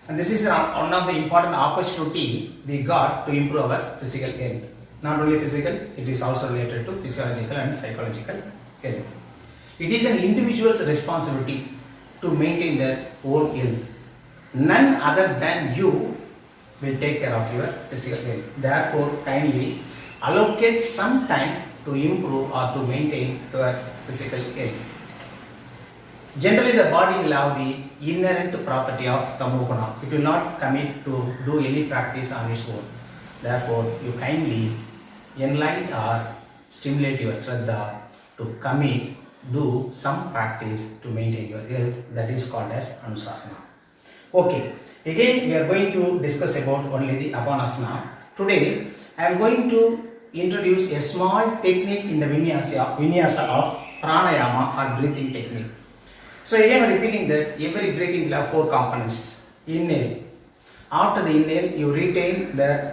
And this is one of the important opportunity we got to improve our physical health. Not only physical, it is also related to physiological and psychological health. It is an individual's responsibility to maintain their own health. None other than you will take care of your physical health. Therefore, kindly allocate some time to improve or to maintain your physical health. Generally, the body will have the inherent property of tamoguna. It will not commit to do any practice on its own. Therefore, you kindly enlighten or stimulate your Shraddha to commit, do some practice to maintain your health. That is called as Anusasana. Okay, again we are going to discuss about only the Apanasana. Today, I am going to introduce a small technique in the vinyasa of pranayama or breathing technique. So again I am repeating that every breathing will have four components. Inhale. After the inhale, you retain the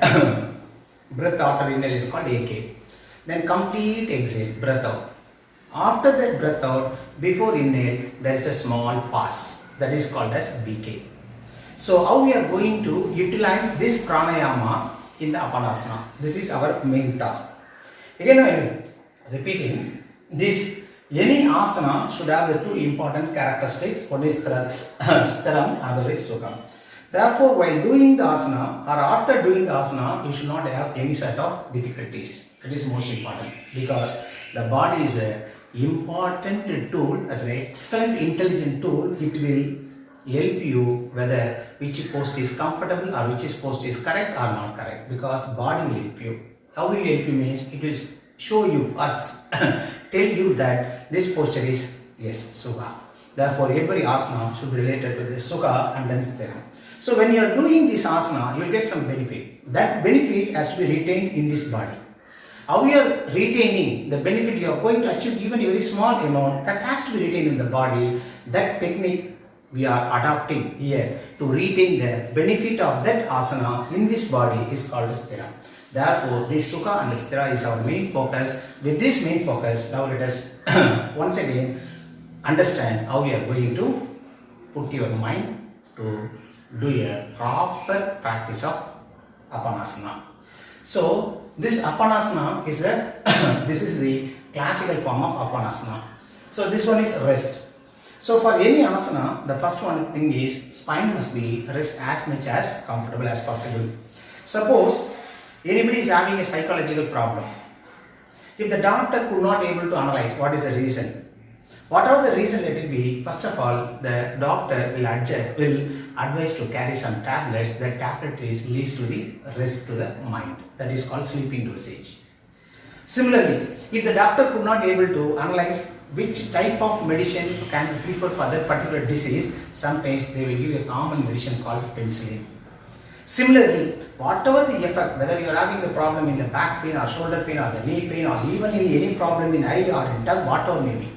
breath after inhale is called AK. Then complete exhale, breath out. After that breath out, before inhale, there is a small pause. That is called as BK. So how we are going to utilize this pranayama in the Apanasana. This is our main task. Again I am repeating this. Any asana should have the two important characteristics. One is sthiram, other is sukham. Therefore, while doing the asana or after doing the asana, you should not have any sort of difficulties. That is most important, because the body is an important tool, as an excellent intelligent tool. It will help you whether which post is comfortable or which post is correct or not correct, because body will help you. How will help you means it will show you or tell you that this posture is sukha. Therefore, every asana should be related to the sukha and then sthiram. So when you are doing this asana, you will get some benefit. That benefit has to be retained in this body. How you are retaining the benefit you are going to achieve, even a very small amount, that has to be retained in the body. That technique we are adopting here to retain the benefit of that asana in this body is called sthiram. Therefore, this sukha and sthira is our main focus. With this main focus, now let us once again understand how we are going to put your mind to do a proper practice of Apanasana. So, this Apanasana is this is the classical form of Apanasana. So, this one is rest. So, for any asana, the first one thing is spine must be rest as much as comfortable as possible. Suppose anybody is having a psychological problem. If the doctor could not able to analyze what is the reason, whatever the reason let it be, first of all, the doctor will advise to carry some tablets. That tablet leads to the rest to the mind. That is called sleeping dosage. Similarly, if the doctor could not able to analyze which type of medicine can be preferred for that particular disease, sometimes they will give a common medicine called penicillin. Similarly, whatever the effect, whether you are having the problem in the back pain or shoulder pain or the knee pain or even in any problem in eye or in tongue, whatever may be.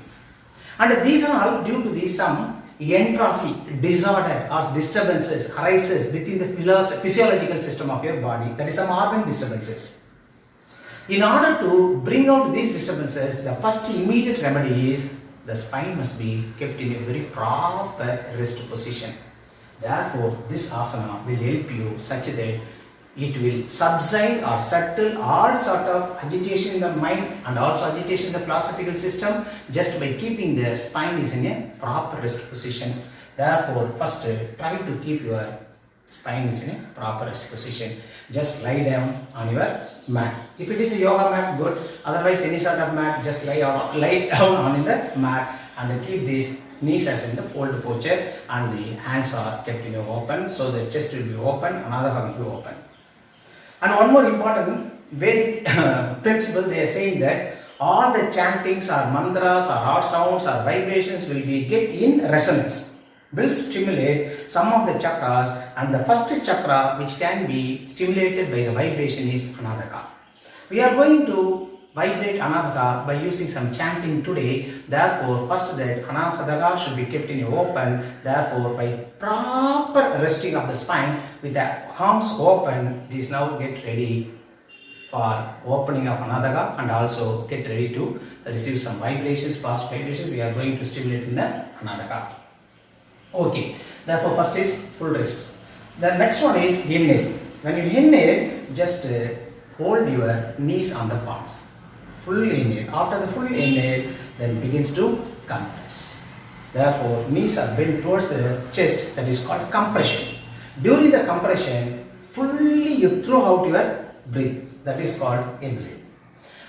And these are all due to the some entropy, disorder or disturbances arises within the physiological system of your body. That is some organ disturbances. In order to bring out these disturbances, the first immediate remedy is the spine must be kept in a very proper rest position. Therefore, this asana will help you such that it will subside or settle all sort of agitation in the mind and also agitation in the philosophical system just by keeping the spine is in a proper rest position. Therefore, first try to keep your spine is in a proper rest position. Just lie down on your mat. If it is a yoga mat, good. Otherwise, any sort of mat, just lie down on the mat and keep these knees as in the fold posture and the hands are kept in open, so the chest will be open, another will be open. And one more important Vedic principle, they are saying that all the chantings or mantras or heart sounds or vibrations will be get in resonance, will stimulate some of the chakras, and the first chakra which can be stimulated by the vibration is Anahata. We are going to vibrate Anahata by using some chanting today. Therefore, first that Anahata should be kept in open. Therefore, by proper resting of the spine with the arms open, it is now get ready for opening of Anahata and also get ready to receive some vibrations, past vibrations we are going to stimulate in the Anahata. Okay, therefore first is full rest. The next one is inhale. When you inhale, just hold your knees on the palms. Full inhale. After the full inhale, then begins to compress. Therefore, knees are bent towards the chest. That is called compression. During the compression, fully you throw out your breath. That is called exhale.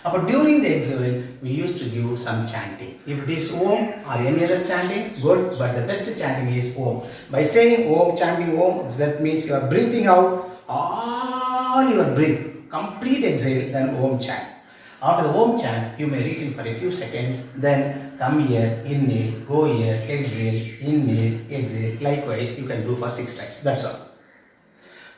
But during the exhale, we used to give some chanting. If it is Om or any other chanting, good. But the best chanting is Om. By saying Om, chanting Om, that means you are breathing out all your breath. Complete exhale, then Om chant. After the Om chant, you may retain for a few seconds. Then come here, inhale, go here, exhale, inhale, exhale. Likewise, you can do for 6 times. That's all.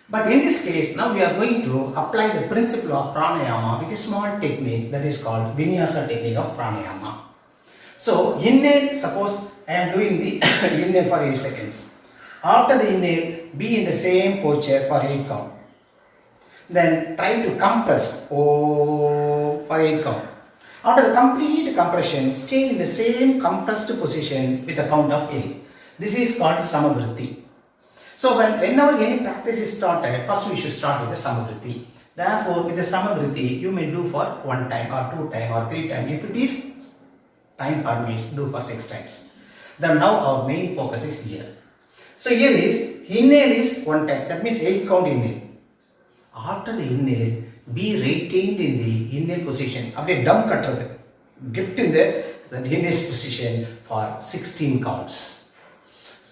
But in this case, now we are going to apply the principle of pranayama with a small technique that is called vinyasa technique of pranayama. So, inhale, suppose I am doing the inhale for 8 seconds. After the inhale, be in the same posture for 8 count. Then try to compress for 8 count. After the complete compression, stay in the same compressed position with a count of 8. This is called samavritti. So whenever any practice is started, first we should start with the samavritti. Therefore, with the samavritti, you may do for 1 time or 2 times or 3 times. If it is time permits, do for 6 times. Then now our main focus is here. So here is, inhale is 1 time. That means 8 count inhale. After the inhale, be retained in the inhale position. Abde dum katradhu. Get in the inhale position for 16 counts.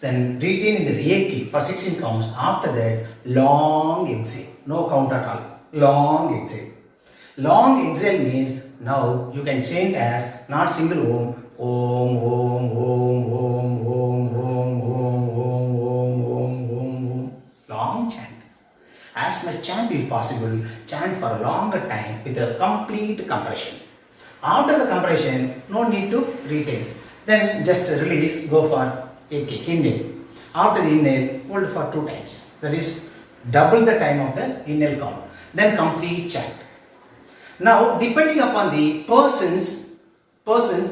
Then retain in this Eki for 16 counts. After that, long exhale. No count at all. Long exhale. Long exhale means now you can chant as not single Om. Om, Om, Om, Om, Om, Om, Om, Om, Om, Om, Om, Om. Long chant. As much chant is possible, chant for a longer time with a complete compression. After the compression, no need to retain. Then just release, go for inhale. After the inhale, hold for 2 times. That is double the time of the inhale count. Then complete chant. Now, depending upon the person's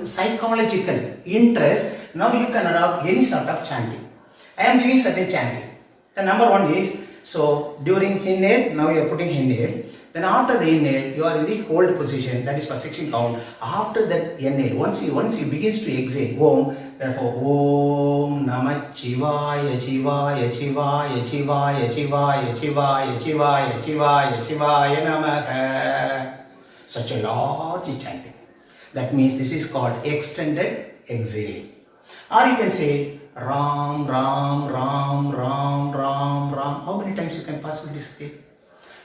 psychological interest, now you can adopt any sort of chanting. I am giving certain chanting. The number 1 is, so during inhale, now you are putting inhale. Then after the inhale, you are in the hold position, that is for 16 count. After that inhale, once you begins to exhale, Om, therefore Om Namah Shivaya Shivaya Shivaya Shivaya Shivaya Shivaya Shivaya Shivaya Shivaya Namah. Such a large chanting. That means this is called extended exhale. Or you can say Ram Ram Ram Ram Ram Ram. How many times you can possibly say?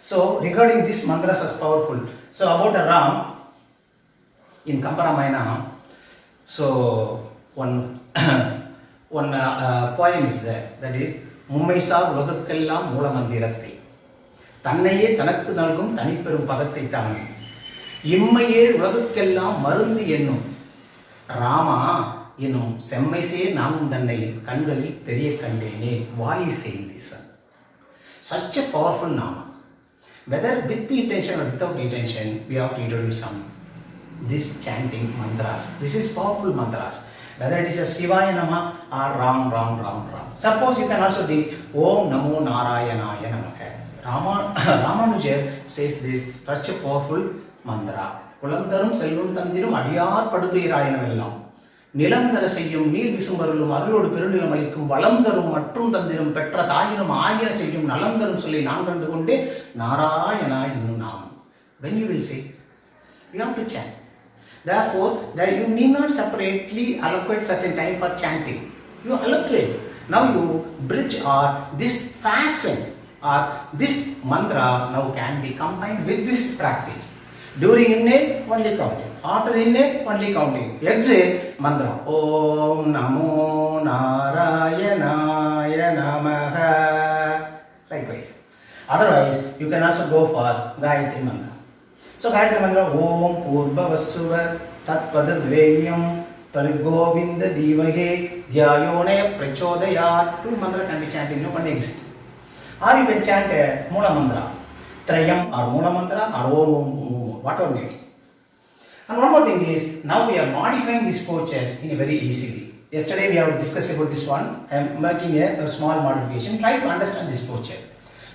So regarding this mantras as powerful. So about a Ram in Kamparamayanam, so one poem is there, that is Mummaisar Ulagukkellam Moola Mandirathai Thannaye Thanakku Nalgum Thaniperum Padathai Thaanai Immaye Ulagukkellam Marundi Ennum Rama Enum Semmaise Naamum Thannai Kangalil Theriya Kandene. Why is saying this? Such a powerful Nama. Whether with the intention or without intention, we have to introduce this chanting mantras. This is powerful mantras. Whether it is a Shivaya Nama or Ram Ram Ram Ram. Suppose you can also do Om Namo Narayanaya Namaha. Ramanuja says this such a powerful mantra. Kulam Tharum Selvam Thandirum Adiyar Paduthuirayanam. Nilam Thara Seyyum Neel Visumbarulum Arulodu Perunilam Alikkum Valam Tharum Matrum Thandirum Petra Thayinum Ayana Seyyum Nalam Tharum Solli Naan Kandu Konde Narayana Ennum Naam. When you will say, you have to chant. Therefore, that you need not separately allocate certain time for chanting. You allocate. Now you bridge or this fashion or this mantra now can be combined with this practice. During inhale, only counting. After inhale, only counting. Exhale, mantra. Om Namo Narayanaya Namaha. Likewise. Otherwise, you can also go for Gayatri Mantra. So Gayatri Mantra, Om Purvavassuva Tatpadadrenyam Pargovinda Divahe Dhyayone Prachodayat. Full mantra can be chanted in one exit. Or you can chant a Moola Mantra. Trayam or Moola Mantra or Om Om Om, whatever name. And one more thing is, now we are modifying this posture in a very easy way. Yesterday we have discussed about this one. I am making a small modification. Try to understand this posture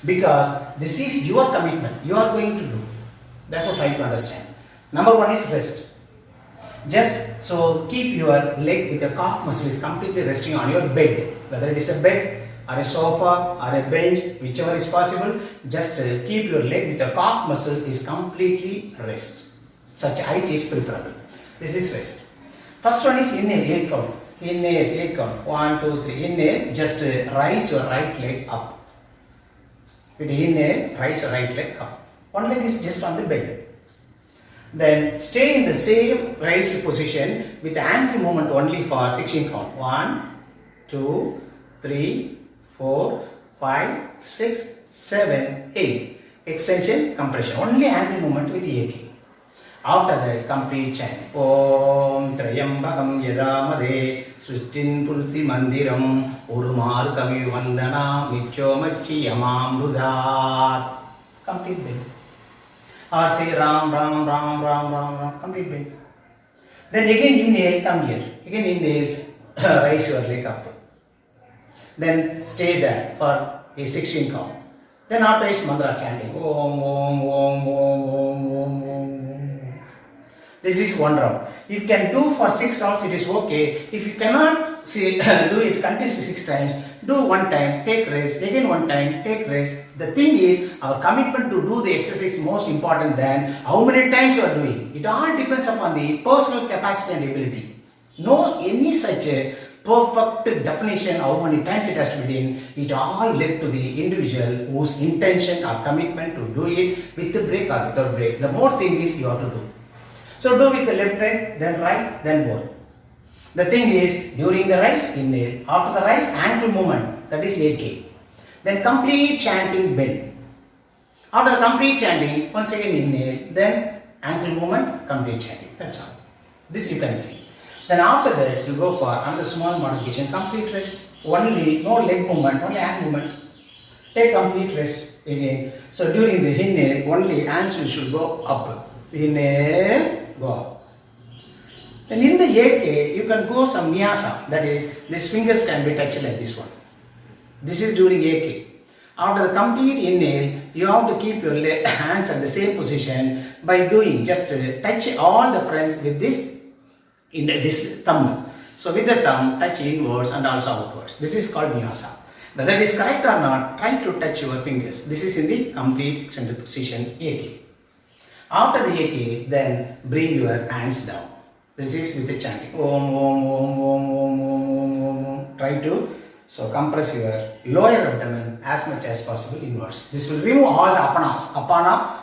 because this is your commitment. You are going to do. Therefore, try to understand. Number one is rest. Just so keep your leg with the calf muscle is completely resting on your bed. Whether it is a bed or a sofa or a bench, whichever is possible, just keep your leg with the calf muscle is completely rest. Such height is preferable. This is rest. First one is inhale, 8 count. Inhale, 8 count. 1, 2, 3. Inhale, just rise your right leg up. With the inhale, rise your right leg up. One leg is just on the bed. Then stay in the same raised position with the ankle movement only for 16 count. 1, 2, 3, 4, 5, 6, 7, 8. Extension, compression. Only ankle movement with AK. After that, complete chant. Om Trayambakam Yadamade Srishtin Pulti Mandiram Urumar Kavi Vandana Michomachi Yamamrudat. Complete bend. Or say Ram, Ram, Ram, Ram, Ram, Ram. Complete bend. Then again inhale, come here. Again inhale, raise your leg up. Then stay there for a 16 count. Then after is mantra chanting. Om, Om, Om, Om, Om, Om, Om. This is one round. If you can do for 6 rounds, it is okay. If you cannot do it continuously 6 times, do one time, take rest, again one time, take rest. The thing is, our commitment to do the exercise is most important than how many times you are doing. It all depends upon the personal capacity and ability. No any such a perfect definition how many times it has to be done. It all led to the individual whose intention or commitment to do it with the break or without break. The more thing is you have to do. So do with the left leg, then right, then both. The thing is, during the rise, inhale. After the rise, ankle movement, that is AK. Then complete chanting bend. After complete chanting, once again inhale, then ankle movement, complete chanting. That's all. This you can see. Then after that, you go for another small modification, complete rest. Only, no leg movement, only hand movement. Take complete rest again. So during the inhale, only hands should go up. Inhale. Go up. Then in the AK, you can go some Nyasa, that is, these fingers can be touched like this one. This is during AK. After the complete inhale, you have to keep your hands at the same position by doing just touch all the fronts with this this thumb. So with the thumb, touch inwards and also outwards. This is called Nyasa. Whether it is correct or not, try to touch your fingers. This is in the complete extended position AK. After the AK, then bring your hands down. This is with the chanting. Om, Om, Om, Om, Om, Om, Om, Om, Om. Try to compress your lower abdomen as much as possible inwards. This will remove all the apanas. Apana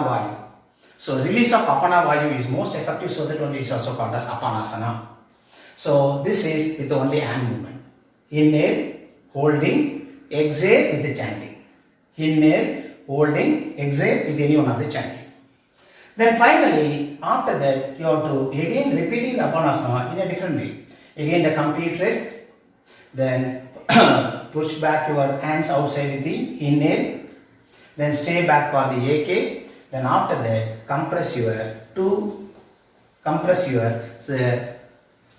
Vayu. So release of Apana Vayu is most effective, so that only it's also called as Apanasana. So this is with only hand movement. Inhale, holding, exhale with the chanting. Inhale, holding, exhale with any one of the chanting. Then finally, after that, you have to again repeating the Apanasana in a different way. Again the complete rest. Then push back your hands outside with the inhale. Then stay back for the AK. Then after that, compress your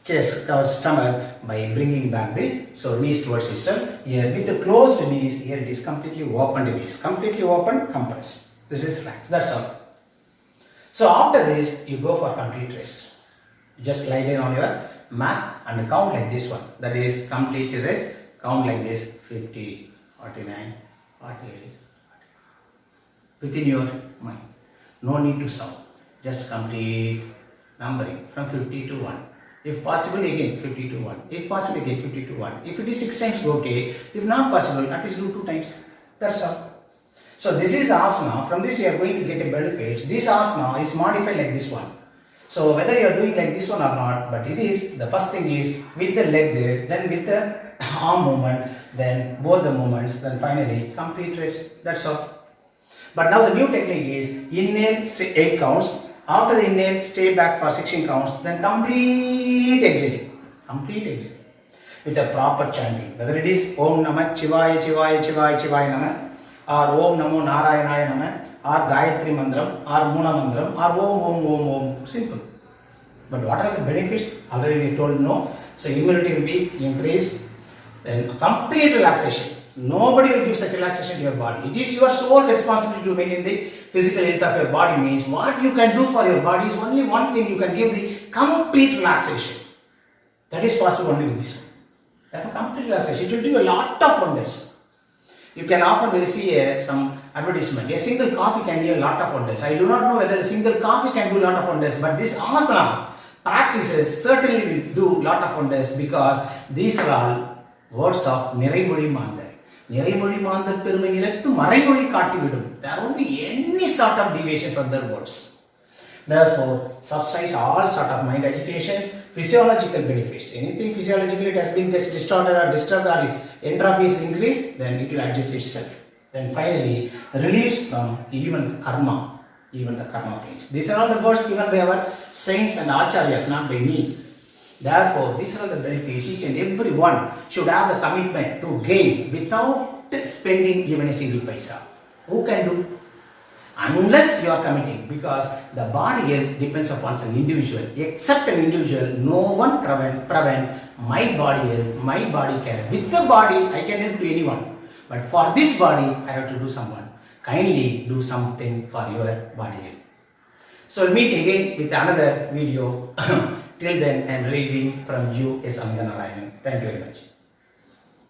chest or stomach by bringing back the knees towards yourself. Here with the closed knees, here it is completely open knees. Completely open, compress. This is relaxed. That's all. So after this, you go for complete rest. Just lie down on your mat and count like this one. That is completely rest. Count like this: 50, 49, 48. Within your mind. No need to sound. Just complete numbering from 50 to 1. If possible, again 50 to 1. If possible, again 50 to 1. If it is 6 times, okay. If not possible, at least do 2 times. That's all. So this is asana. From this we are going to get a benefit. This asana is modified like this one. So whether you are doing like this one or not, but it is, the first thing is with the leg, then with the arm movement, then both the movements, then finally complete rest. That's all. But now the new technique is inhale 8 counts. After the inhale, stay back for 16 counts. Then complete exhale. Complete exhale. With a proper chanting. Whether it is Om Namah Chivaya Chivaya Chivaya Chivaya Namah, or Om Namo Narayanaya Namah, or Gayatri Mandram, or Muna Mandram, or Om Om Om Om. Simple. But what are the benefits? Already we told no. So immunity will be increased. Then complete relaxation. Nobody will give such relaxation to your body. It is your sole responsibility to maintain the physical health of your body. Means what you can do for your body is only one thing. You can give the complete relaxation. That is possible only with this one. Therefore, complete relaxation. It will do a lot of wonders. You can often see some advertisement. A single coffee can do a lot of wonders. I do not know whether a single coffee can do a lot of wonders, but this asana practices certainly will do a lot of wonders, because these are all words of Niraimozhi Mandar. Niraimozhi Mandar பெருமை நிலைத்து மறைமொழி காட்டிவிடும். There won't be any sort of deviation from their words. Therefore, subsides all sort of mind agitations, physiological benefits. Anything physiologically it has been distorted or disturbed or entropy is increased, then it will adjust itself. Then finally, released from even the karma pains. These are all the words given by our saints and acharyas, not by me. Therefore, these are all the benefits. Each and every one should have the commitment to gain without spending even a single paisa. Who can do? Unless you are committing, because the body health depends upon an individual. Except an individual, no one prevent my body health, my body care. With the body, I can help to anyone. But for this body, I have to do someone. Kindly do something for your body health. So we'll meet again with another video. Till then, I am reading from you, S. Amida Narayanan. Thank you very much.